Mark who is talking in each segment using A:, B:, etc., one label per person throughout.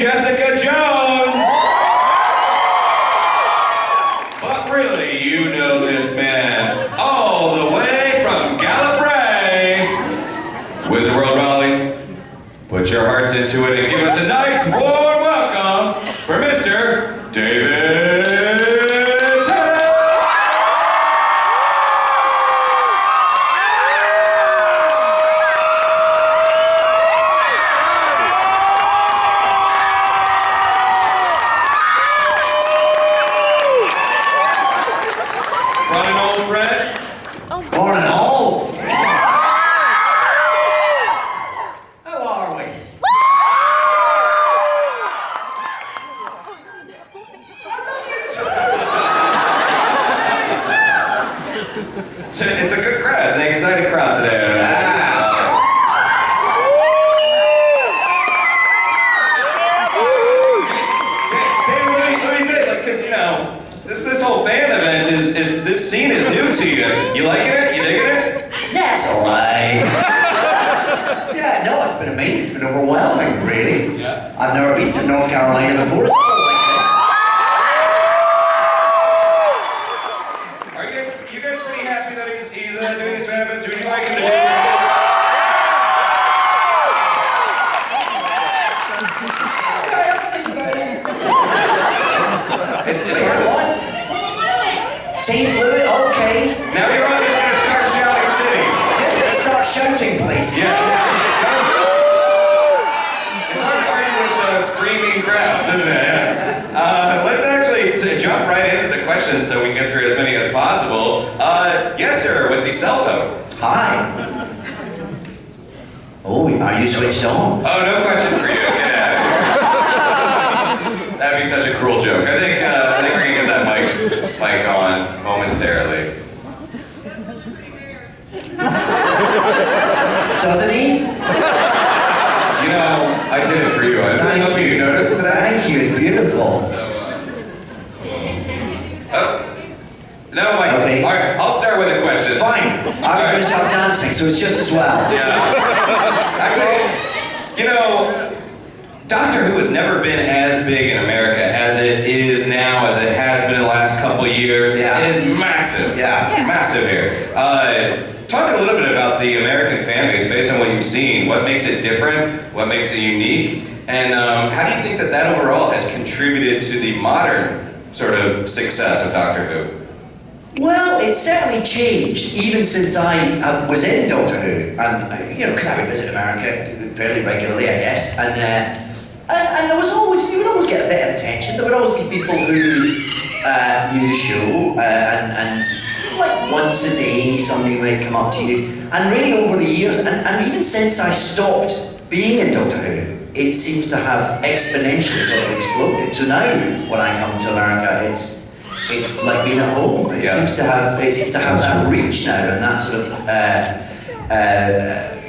A: Jessica Jones! But really, you know this man all the way from Gallifrey. Wizard World Raleigh, put your hearts into it and give us a nice warm welcome for Mr. David Tennant. Running old friend?
B: Morning all. How are we? I love you too.
A: It's a good crowd. It's an exciting crowd today. David, let me say, because you know, this whole band event is this scene is new to you. You liking it? You digging it?
B: That's alright. Yeah, no, it's been amazing. It's been overwhelming, really.
A: Yeah.
B: I've never been to North Carolina before. It's not like this.
A: Are you guys pretty happy that he's doing these band events? Would you like him to do something? It's
B: Wait, what? St. Louis, okay.
A: now you're all just gonna start shouting cities.
B: Just start shouting, please.
A: Yeah. It's hard to argue with screaming crowds, isn't it? Yeah. Let's actually jump right into the questions so we can get through as many as possible. Yes, sir, with the cell phone.
B: Hi. Oh, are you switched on?
A: Oh, no question for you. Get out of here. That'd be such a cruel joke. I think we're gonna get that mic on momentarily.
B: Doesn't he?
A: You know, I did it for you. I was really hoping you noticed today.
B: Thank you, it's beautiful.
A: So, oh. No, Mike.
B: Okay.
A: All right, I'll start with a question.
B: Fine. I was going to start dancing, so it's just as well.
A: Yeah. Actually, you know, Doctor Who has never been as big in America as it is now, as it has been in the last couple of years.
B: Yeah.
A: It is massive.
B: Yeah.
A: Massive here. Talk a little bit about the American fan base based on what you've seen. What makes it different? What makes it unique? And how do you think that overall has contributed to the modern sort of success of Doctor Who?
B: Well, it's certainly changed, even since I was in Doctor Who, and you know, because I would visit America fairly regularly, I guess, and there was always, you would always get a bit of attention. There would always be people who knew the show, and like once a day somebody might come up to you, and really over the years, and even since I stopped being in Doctor Who, it seems to have exponentially sort of exploded. So now, when I come to America, it's like being at home. It seems to have that reach now and that sort of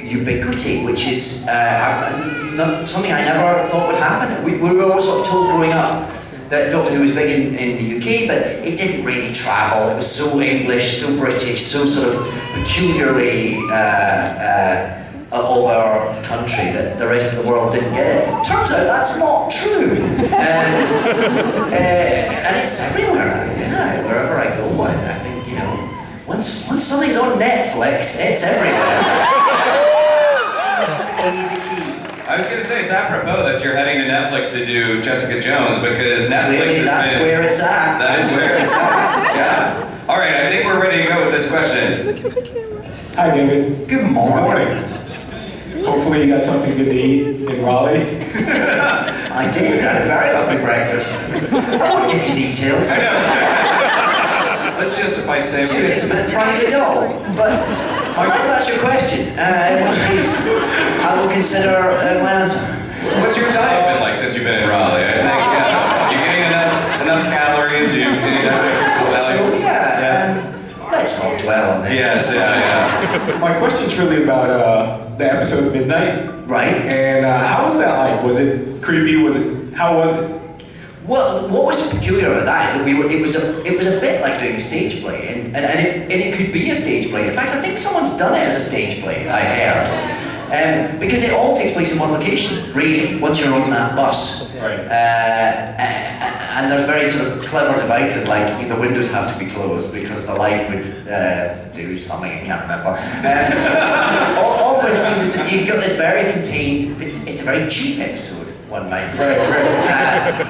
B: ubiquity, which is not something I never thought would happen. We were always sort of told growing up that Doctor Who was big in the UK, but it didn't really travel. It was so English, so British, so sort of peculiarly of our country that the rest of the world didn't get it. Turns out that's not true. And it's everywhere. Yeah, wherever I go, I think, you know, once something's on Netflix, it's everywhere. That's the key.
A: I was going to say, it's apropos that you're heading to Netflix to do Jessica Jones, because Netflix has
B: that's
A: been...
B: where it's at.
A: That is where it's at. Yeah. All right, I think we're ready to go with this question.
C: Hi, David.
B: Good morning.
C: Hopefully you got something good to eat in Raleigh.
B: I did. I had a very lovely breakfast. I won't give you details.
A: I know. Let's just suffice to
B: Too
A: say...
B: intimate, frankly, no. But unless that's your question, in which case I will consider my answer.
A: What's your diet been like since you've been in Raleigh? I think you're getting enough calories, you're getting enough nutritional
B: So,
A: value.
B: yeah. Let's not dwell on this.
A: Yes, yeah.
C: My question's really about the episode Midnight.
B: Right.
C: And how was that like? Was it creepy? How was it?
B: Well, what was peculiar about that is that it was a bit like doing a stage play, and it could be a stage play. In fact, I think someone's done it as a stage play, I heard. Because it all takes place in one location, really, once you're on that bus.
C: Right.
B: And there's very sort of clever devices, like the windows have to be closed because the light would do something, I can't remember. All which means you've got this very contained, it's a very cheap episode, one might say.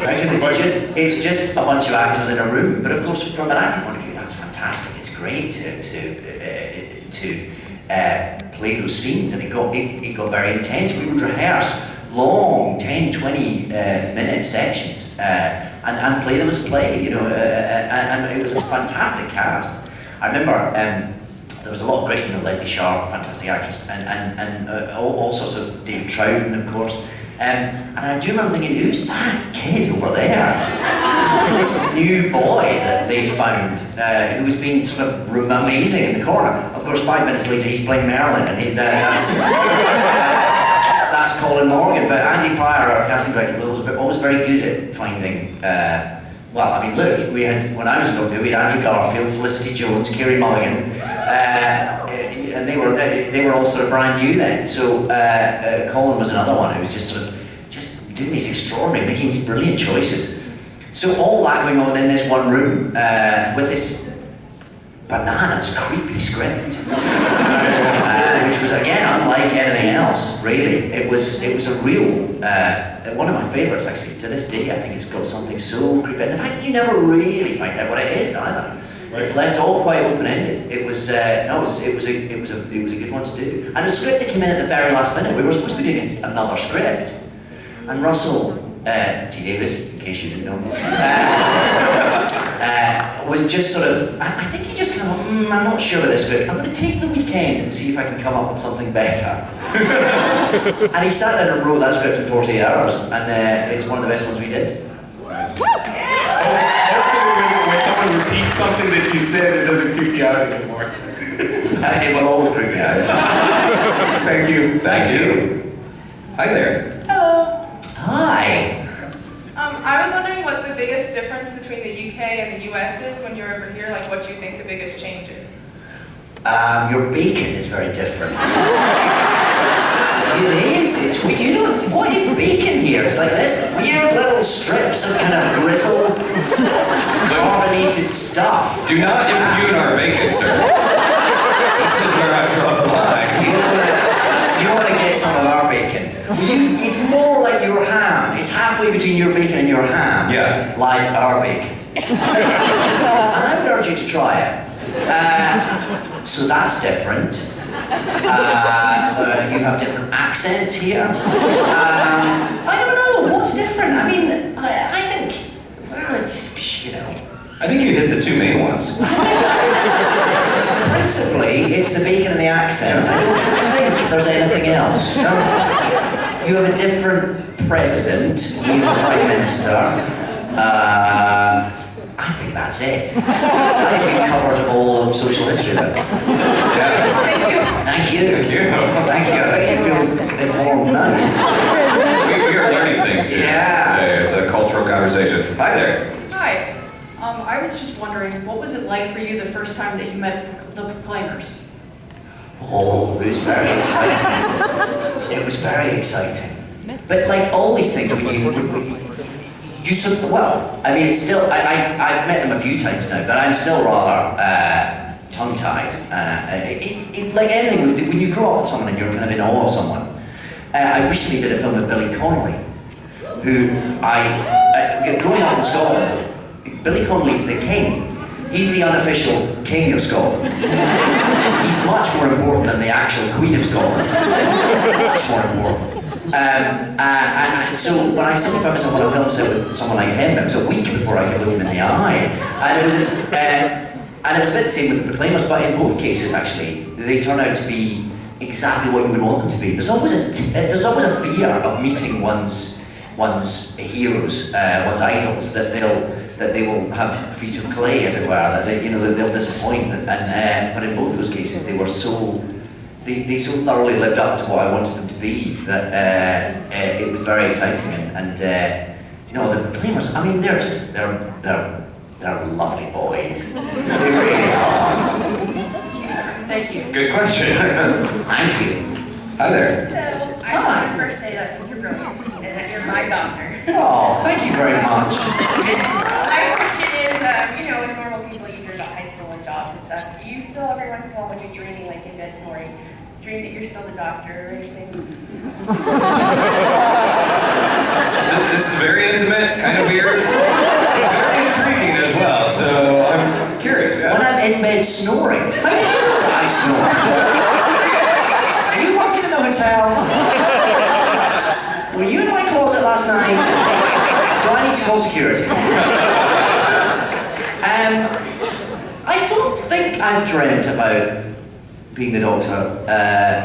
B: Because it's just a bunch of actors in a room, but of course from an acting point of view, that's fantastic. It's great to play those scenes, and it got very intense. We would rehearse long 10, 20 minute sections and play them as a play, and it was a fantastic cast. I remember there was a lot of great, Leslie Sharp, fantastic actress, and all sorts of David Troughton, of course. And I do remember thinking, who's that kid over there? This new boy that they'd found, who was being sort of amazing in the corner. Of course, 5 minutes later, he's playing Merlin, and that's Colin Morgan. But Andy Pryor, our casting director, was always very good at finding. Look, we had, when I was in Doctor Who, we had Andrew Garfield, Felicity Jones, Kerry Mulligan, and they were all sort of brand new then. So Colin was another one who was just doing these extraordinary, making these brilliant choices. So all that going on in this one room with this bananas creepy script, which was again unlike anything else. Really, it was a real one of my favourites actually. To this day, I think it's got something so creepy. And the fact that you never really find out what it is either. Right. It's left all quite open-ended. It was a good one to do. And the script that came in at the very last minute, we were supposed to be doing another script, and Russell T. Davis, in case you didn't know, was just sort of, I think he just kind of, I'm not sure of this script. I'm going to take the weekend and see if I can come up with something better. And he sat down and wrote that script in 48 hours, and it's one of the best ones we did.
C: Nice. Hopefully when someone repeats something that you said, it doesn't creep you out anymore.
B: It will always creep me out.
C: Thank you.
A: Thank you. Hi there.
D: Hello.
B: Hi.
D: I was wondering what the biggest difference between the UK and the US is when you're over here. Like, what do you think the biggest change is?
B: Your bacon is very different. It is. It's weird. What is bacon here? It's like this weird little strips of kind of grizzled, carbonated stuff.
A: Do not impugn our bacon, sir. This is where I draw the line.
B: You want to get some of our bacon? It's more like your ham. It's halfway between your bacon and your ham.
A: Yeah.
B: Lies our bacon. And I would urge you to try it. So that's different. You have different accents here. I don't know, what's different? I mean, I think, well, it's,
A: I think you hit the two main ones.
B: Principally, it's the bacon and the accent. I don't think there's anything else. No. You have a different president, you have a prime minister. I think that's it. I think we've covered all of social history there.
A: Yeah.
D: Thank you.
B: Thank you. Thank you. I bet you feel informed now.
A: We are learning things here.
B: Yeah.
A: It's a cultural conversation. Hi there.
E: Hi. I was just wondering, what was it like for you the first time that you met the Proclaimers?
B: Oh, it was very exciting. It was very exciting. But like all these things, when you said, well, I mean, it's still, I've met them a few times now, but I'm still rather tongue-tied. Like anything, when you grow up with someone and you're kind of in awe of someone. I recently did a film with Billy Connolly, who growing up in Scotland, Billy Connolly's the king. He's the unofficial king of Scotland. He's much more important than the actual Queen of Scotland. Much more important. So when I suddenly found myself on a film set with someone like him, it was a week before I could look him in the eye. And it was a bit the same with the Proclaimers, but in both cases actually, they turn out to be exactly what you would want them to be. There's always a fear of meeting one's heroes, one's idols, that they will have feet of clay, as it were, that they'll disappoint. But in both those cases, they were they so thoroughly lived up to what I wanted them to be that it was very exciting. And the Proclaimers, I mean, they're lovely boys. They really are.
E: Thank you.
A: Good question.
B: Thank you. Hi there.
F: Hello, I just want to first say that I think you're brilliant and that you're my doctor.
B: Oh, thank you very much.
F: My question is, as normal people, you dream about high school and jobs and stuff. Do you still, every once in a while, when you're dreaming, like in bed snoring, dream that you're still the doctor or anything?
A: This is very intimate, kind of weird, very intriguing as well, so I'm curious. Yeah.
B: When I'm in bed snoring, how do you know that I snore? Are you working in the hotel? Were you in my closet last night? Do I need to call security? I don't think I've dreamt about being the doctor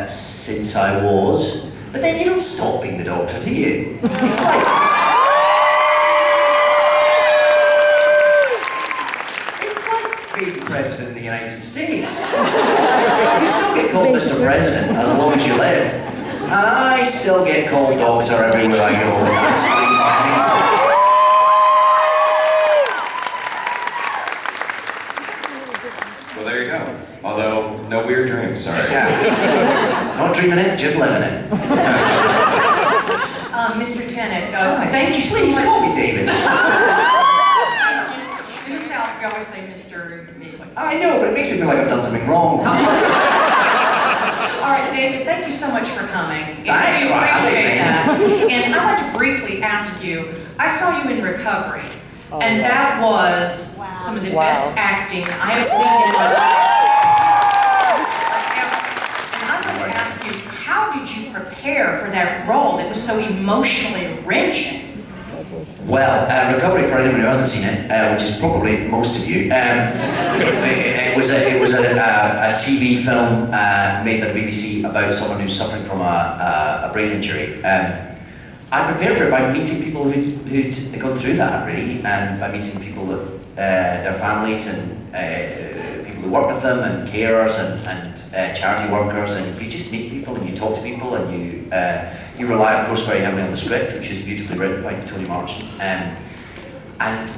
B: since I was, but then you don't stop being the doctor, do you? It's like... It's like being president of the United States. You still get called Mr. President as long as you live. And I still get called doctor everywhere I go, and that's fine by me.
A: Well, there you go. Although, no weird dreams, sorry.
B: Yeah. Not dreaming it, just living it.
E: Mr. Tennant,
B: Hi.
E: thank you so
B: Please
E: much.
B: call me David.
E: In the South, we always say Mr.
B: I know, but it makes me feel like I've done something wrong.
E: All right, David, thank you so much for coming.
B: Thanks
E: We
B: for having
E: appreciate
B: me.
E: that. And I want to briefly ask you, I saw you in Recovery, and that was some of the best acting I have seen in my life. And I'm going to ask you, how did you prepare for that role? It was so emotionally wrenching.
B: Well, Recovery, for anyone who hasn't seen it, which is probably most of you, it was a TV film made by the BBC about someone who's suffering from a brain injury. I prepared for it by meeting people who'd gone through that, really, and by meeting people that their families and people who work with them, and carers and charity workers, and you just meet people and you talk to people and you rely, of course, very heavily on the script, which is beautifully written by Tony Marchant, and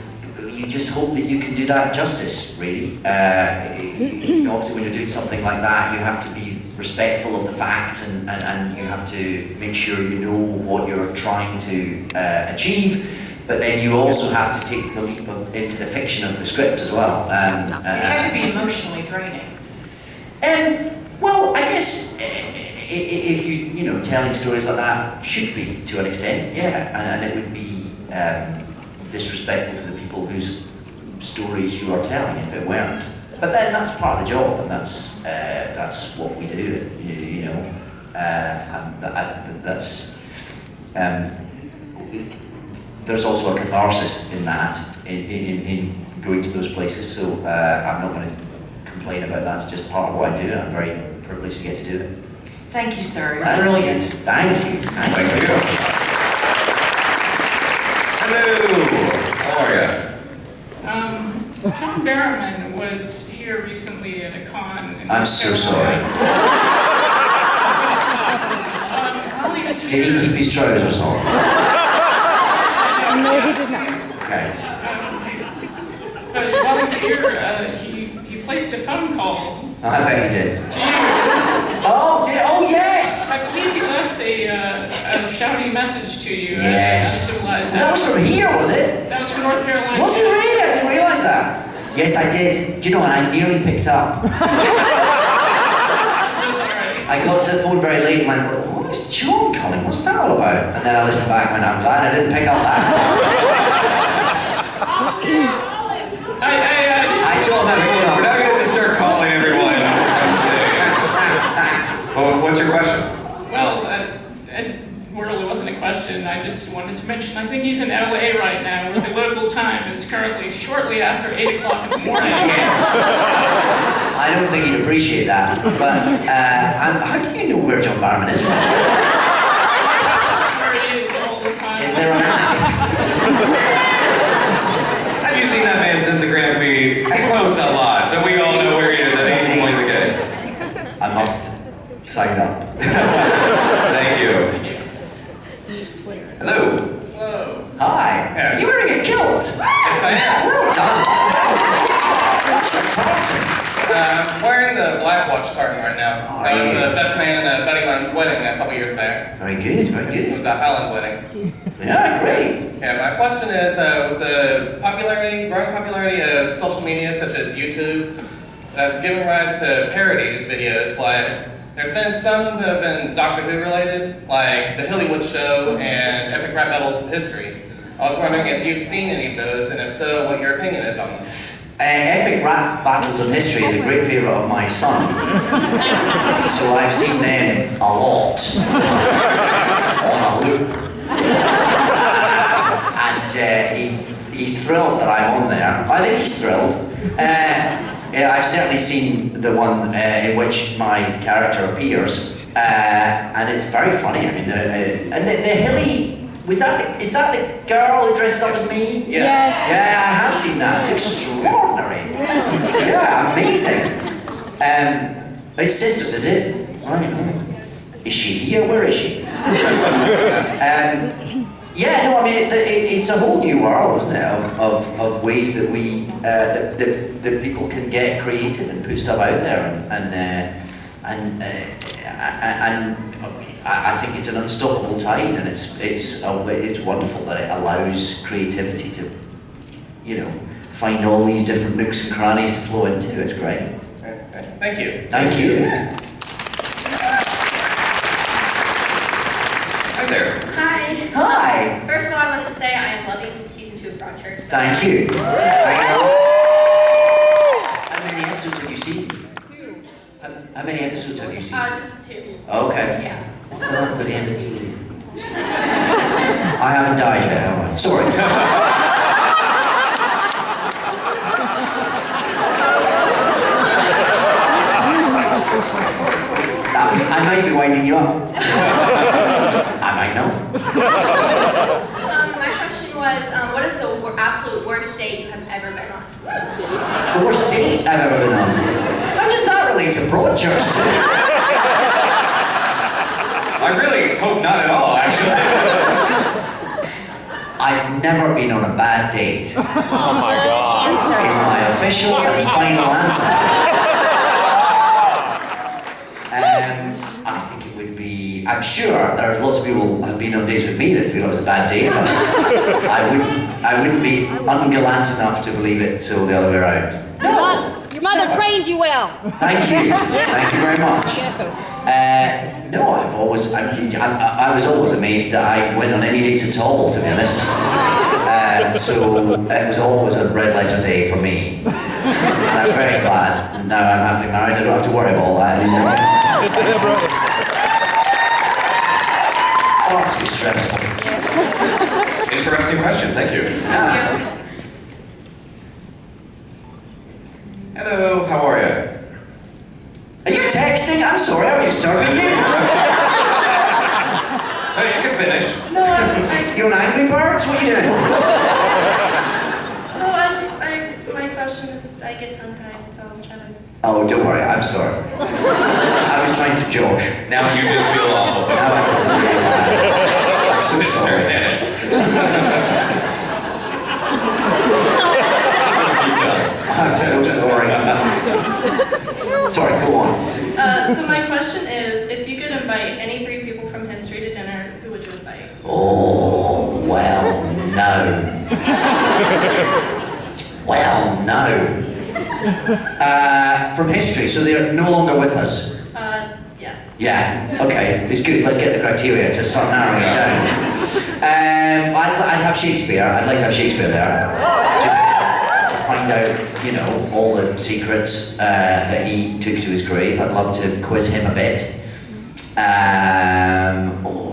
B: you just hope that you can do that justice, really. Obviously, when you're doing something like that, you have to be respectful of the facts, and you have to make sure you know what you're trying to achieve. But then you also have to take the leap into the fiction of the script as well.
E: It had to be emotionally draining.
B: Well, I guess if you telling stories like that should be to an extent, yeah, and it would be disrespectful to the people whose stories you are telling if it weren't. But then that's part of the job, and that's what we do, there's also a catharsis in that, in going to those places, so I'm not going to complain about that. It's just part of what I do, and I'm very privileged to get to do it.
E: Thank you, sir. You're
B: Thank
E: brilliant.
B: you. Thank you.
A: Thank you. Hello. How are you?
G: John Barrowman was here recently at a con. In
B: I'm so sorry.
G: Raleigh was
B: Did
G: here.
B: he keep his trousers on?
H: No, he did not.
B: Okay.
G: But while he's here, he placed a phone call
B: I bet he did.
G: to you.
B: Oh, yes!
G: I believe he left a shouty message to you.
B: Yes.
G: Uncivilized.
B: That was from here, was it?
G: That was from North Carolina.
B: Was it really? I didn't realise that. Yes, I did. Do you know what? I nearly picked up.
G: I'm so sorry.
B: I got to the phone very late and went, what is John calling? What's that all about? And then I listened back and went, I'm glad I didn't pick up that I told my phone
A: We're
B: up.
A: not going to just start calling everyone on stage. Well, what's your question?
G: Well, it really wasn't a question. I just wanted to mention, I think he's in LA right now, where the local time is currently shortly after 8 o'clock in the morning.
B: Yes. I don't think you'd appreciate that, but how do you know where John Barrowman is?
G: Where he is all the time.
B: Is there an app?
A: Have you seen that man's Instagram feed? He posts a lot, so we all know where he is at any point in the game.
B: I must sign up.
A: Thank you. Hello.
C: Hello.
B: Hi.
A: Yeah.
B: Are you wearing a kilt?
A: Yes, I am.
B: Well done. What's your talk to me?
H: I'm wearing the Black Watch tartan right now.
B: Oh,
H: I was
B: yeah.
H: the best man in a buddy of mine's wedding a couple years back.
B: Very good, very
H: It
B: good.
H: was a Highland wedding.
B: Yeah, great.
H: Yeah, my question is, with the growing popularity of social media such as YouTube, that's given rise to parody videos. Like, there's been some that have been Doctor Who related, like The Hillywood Show and Epic Rap Battles of History. I was wondering if you've seen any of those, and if so, what your opinion is on them.
B: Epic Rap Battles of History is a great favourite of my son. So I've seen them a lot. On a loop. And he's thrilled that I'm on there. I think he's thrilled. I've certainly seen the one in which my character appears. And it's very funny. I mean, the Hilly... is that the girl who dressed up as me?
H: Yes.
B: Yeah, I have seen that. It's extraordinary. Yeah, amazing. It's sisters, is it? Right. Is she here? Where is she? Yeah, no, I mean, it's a whole new world, isn't it, of ways that we, that people can get creative and put stuff out there, and I think it's an unstoppable tide, and it's wonderful that it allows creativity to, find all these different nooks and crannies to flow into. It's great.
H: Okay. Thank you.
B: Thank you.
A: Hi there.
I: Hi.
B: Hi.
I: First of all, I wanted to say I am loving season 2 of Broadchurch.
B: Thank you. How many episodes have you seen? How many episodes have you seen?
I: Just 2.
B: Okay.
I: Yeah.
B: What's that up to the end of 2? I haven't died yet, have I? Sorry. I might be winding you up. I might know.
I: My question was, what is the absolute worst date you have ever been on?
B: The worst date I've ever been on. How does that relate to Broadchurch too?
A: I really hope not at all, actually.
B: I've never been on a bad date.
J: Oh my God.
B: It's my official and final answer. I think it would be, I'm sure there's lots of people who have been on dates with me that feel it was a bad date, but I wouldn't be ungallant enough to believe it so the other way around. No!
J: Your mother trained you well.
B: Thank you. Thank you very much. No, I was always amazed that I went on any dates at all, to be honest. So it was always a red letter day for me. And I'm very glad. And now I'm happily married, I don't have to worry about all that anymore. Oh, it's too stressful.
A: Interesting question, thank you. Hello, how are you?
B: Are you texting? I'm sorry, I was disturbing you.
A: Hey, you can finish.
D: No, I
B: You on Angry Birds? What are you doing?
D: my question is, I get tongue-tied, so I was trying to...
B: Oh, don't worry, I'm sorry. I was trying to Josh.
A: Now you just feel awful, don't
B: Now I feel really bad. I'm so
A: Mr.
B: sorry.
A: Tennant. Keep going.
B: I'm so sorry. Sorry, go on.
D: So my question is, if you could invite any 3 people from history to dinner, who would you invite?
B: Oh, well, no. Well, no. From history, so they're no longer with us.
D: Yeah.
B: Yeah, okay, it's good. Let's get the criteria to start narrowing it down. I'd have Shakespeare. I'd like to have Shakespeare there. Just to find out, all the secrets that he took to his grave. I'd love to quiz him a bit.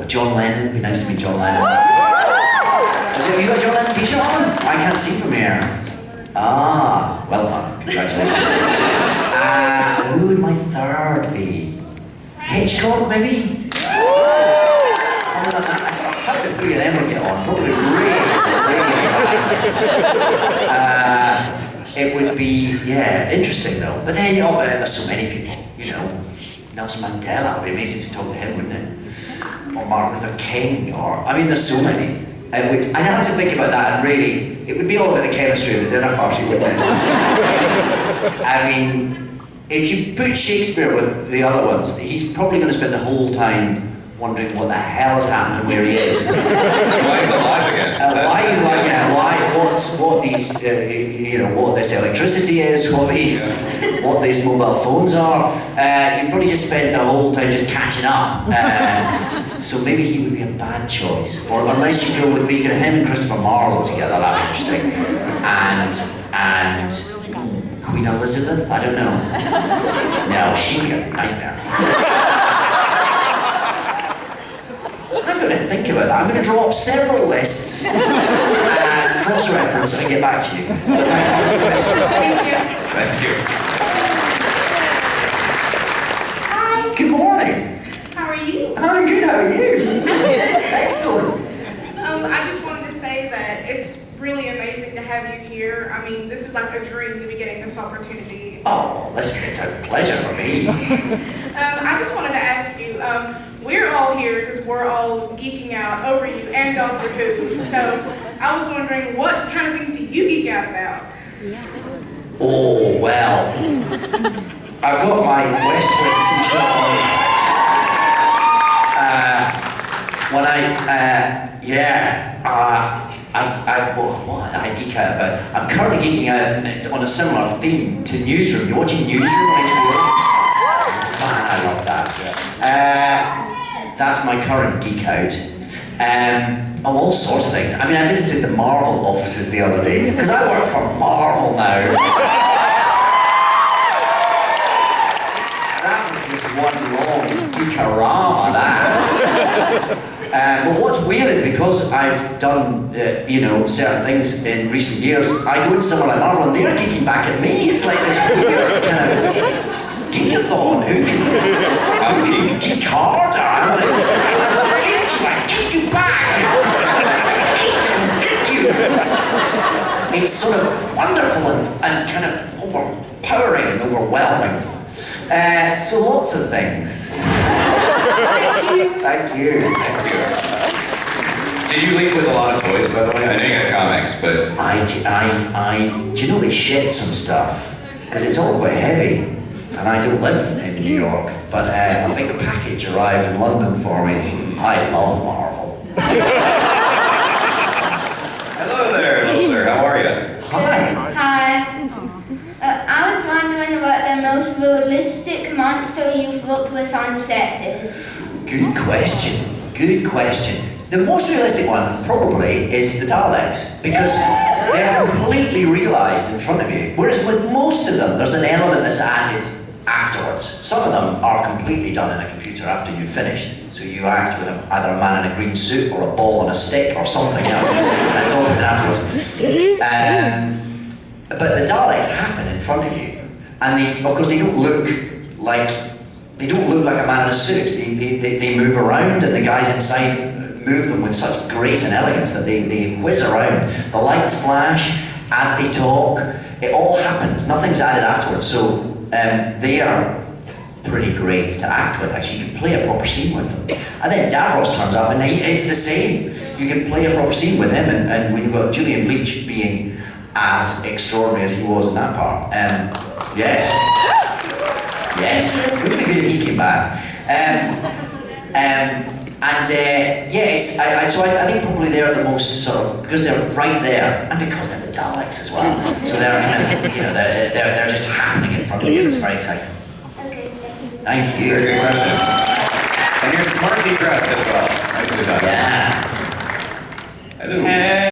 B: John Lennon. It'd be nice to meet John Lennon. Have you got a John Lennon t-shirt on? I can't see from here. Ah, well done. Congratulations. Who would my third be? Hitchcock, maybe? How the 3 of them would get on? Probably really badly. It would be, interesting though. But then, there's so many people, Nelson Mandela, it would be amazing to talk to him, wouldn't it? Or Martin Luther King, there's so many. I'd have to think about that, and really, it would be all about the chemistry of the dinner party, wouldn't it? I mean, if you put Shakespeare with the other ones, he's probably going to spend the whole time wondering what the hell has happened and where he is.
A: Why he's alive again.
B: Why he's like, yeah, what these, what this electricity is, what these mobile phones are. You probably just spent the whole time just catching up. So maybe he would be a bad choice. Or unless you go with me, you get him and Christopher Marlowe together, that'd be interesting. And Queen Elizabeth, I don't know. No, she'd be a nightmare. I'm going to think about that. I'm going to draw up several lists and cross-reference and get back to you. Thank you for the question.
D: Thank you.
A: Thank you.
F: Hi,
B: Good morning.
F: how are you?
B: I'm good, how are you? Excellent.
K: I just wanted to say that it's really amazing to have you here. I mean, this is like a dream to be getting this opportunity.
B: Oh, listen, it's a pleasure for me.
K: I just wanted to ask you, we're all here because we're all geeking out over you and Doctor Who. So I was wondering, what kind of things do you geek out about?
B: Oh, well. I've got my West Wing t-shirt on. What I geek out about? I'm currently geeking out on a similar theme to Newsroom. You're watching Newsroom on HBO? Man, I love that. That's my current geek out. All sorts of things. I mean, I visited the Marvel offices the other day, because I work for Marvel now. That was just one long geekarama, that. But what's weird is because I've done, certain things in recent years, I go into somewhere like Marvel and they're geeking back at me. It's like this weird kind of geekathon. Who can geek harder? I'm like, geek you back. Geek you. It's sort of wonderful and kind of overpowering and overwhelming. So lots of things. Thank you.
A: Did you leave with a lot of toys, by the way? I know you got comics, but...
B: Do you know they shipped some stuff? Because it's all quite heavy. And I don't live in New York, but a big package arrived in London for me. I love Marvel.
A: Hello there, little sir. How are you?
B: Hi.
L: Hi. I was wondering what the most realistic monster you've worked with on set is.
B: Good question. Good question. The most realistic one probably is the Daleks, because they're completely realised in front of you. Whereas with most of them, there's an element that's added afterwards. Some of them are completely done in a computer after you've finished. So you act with either a man in a green suit or a ball on a stick or something else. And it's all been afterwards. But the Daleks happen in front of you. And of course they don't look like a man in a suit. They move around and the guys inside move them with such grace and elegance that they whiz around. The lights flash as they talk. It all happens. Nothing's added afterwards. So they are pretty great to act with. Actually, you can play a proper scene with them. And then Davros turns up and it's the same. You can play a proper scene with him, and when you've got Julian Bleach being as extraordinary as he was in that part. Yes. Wouldn't it be good if he came back? So I think probably they're the most sort of, because they're right there, and because they're the Daleks as well. So they're kind of, they're just happening in front of you. It's very exciting.
L: Okay.
B: Thank you.
A: Very good question. And you're smartly dressed as well. Nicely done.
B: Yeah.